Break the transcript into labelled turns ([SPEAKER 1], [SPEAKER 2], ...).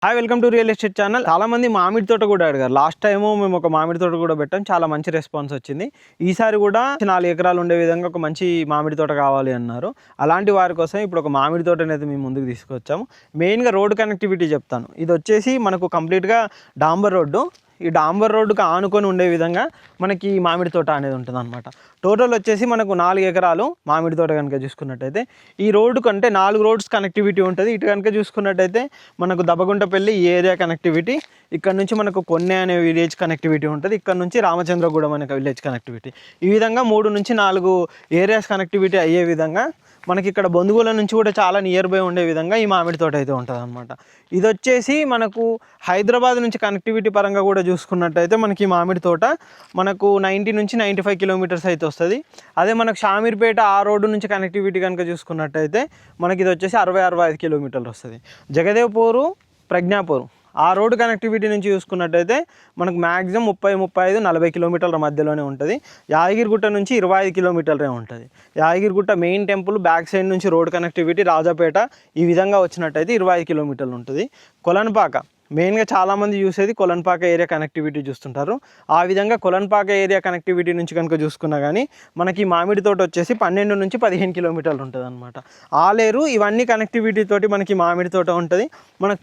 [SPEAKER 1] Hi welcome to real estate channel. చాలా మంది మామిడి తోట కూడా అడిగారు. లాస్ట్ టైము మేము ఒక మామిడి తోట కూడా పెట్టాం, చాలా మంచి రెస్పాన్స్ వచ్చింది. ఈసారి కూడా 4 ఎకరాలు ఉండే విధంగా ఒక మంచి మామిడి తోట కావాలి అన్నారు. అలాంటి వారి కోసం ఇప్పుడు ఒక మామిడి తోట అనేది మేము ముందుకు తీసుకొచ్చాము. మెయిన్గా రోడ్ కనెక్టివిటీ చెప్తాను. ఇది వచ్చేసి మనకు కంప్లీట్గా డాంబర్ రోడ్డు. ఈ డాంబర్ రోడ్డుకి ఆనుకొని ఉండే విధంగా మనకి మామిడి తోట అనేది ఉంటుంది అనమాట. టోటల్ వచ్చేసి మనకు 4 ఎకరాలు మామిడి తోట కనుక చూసుకున్నట్టయితే ఈ రోడ్డు కంటే 4 రోడ్స్ కనెక్టివిటీ ఉంటుంది. ఇటు కనుక చూసుకున్నట్టయితే మనకు దబ్బగుంటపల్లి ఈ ఏరియా కనెక్టివిటీ, ఇక్కడ నుంచి మనకు కొన్నె అనే విలేజ్ కనెక్టివిటీ ఉంటుంది, ఇక్కడ నుంచి రామచంద్రగూడెం అనే విలేజ్ కనెక్టివిటీ. ఈ విధంగా 3 నుంచి 4 ఏరియాస్ కనెక్టివిటీ అయ్యే విధంగా మనకి ఇక్కడ బొందుగూల నుంచి కూడా చాలా నియర్ బై ఉండే విధంగా ఈ మామిడి తోట అయితే ఉంటుంది అనమాట. ఇది వచ్చేసి మనకు హైదరాబాద్ నుంచి కనెక్టివిటీ పరంగా కూడా చూసుకున్నట్టయితే మనకి ఈ మామిడి తోట మనకు 90 నుంచి 95 కిలోమీటర్స్ అయితే వస్తుంది. అదే మనకు షామీర్పేట ఆ రోడ్డు నుంచి కనెక్టివిటీ కనుక చూసుకున్నట్టయితే మనకి ఇది వచ్చేసి 60-65 కిలోమీటర్లు వస్తుంది. జగదేవ్పూరు, ప్రజ్ఞాపూర్ ఆ రోడ్డు కనెక్టివిటీ నుంచి చూసుకున్నట్టయితే మనకు మ్యాక్సిమం 30-35-40 కిలోమీటర్ల మధ్యలోనే ఉంటుంది. యాదగిరిగుట్ట నుంచి 25 కిలోమీటర్లే ఉంటుంది. Yadagirigutta main temple back side నుంచి రోడ్ కనెక్టివిటీ రాజాపేట ఈ విధంగా వచ్చినట్టయితే 25 కిలోమీటర్లు ఉంటుంది. కొలన్పాక మెయిన్గా చాలామంది చూసేది కొలన్పాక ఏరియా కనెక్టివిటీ చూస్తుంటారు. ఆ విధంగా కొలన్పాక ఏరియా కనెక్టివిటీ నుంచి కనుక చూసుకున్నా కానీ మనకి మామిడి తోట వచ్చేసి 12 నుంచి 15 కిలోమీటర్లు ఉంటుంది అనమాట. ఆలేరు ఇవన్నీ కనెక్టివిటీ తోటి మనకి మామిడి తోట ఉంటుంది. మనకు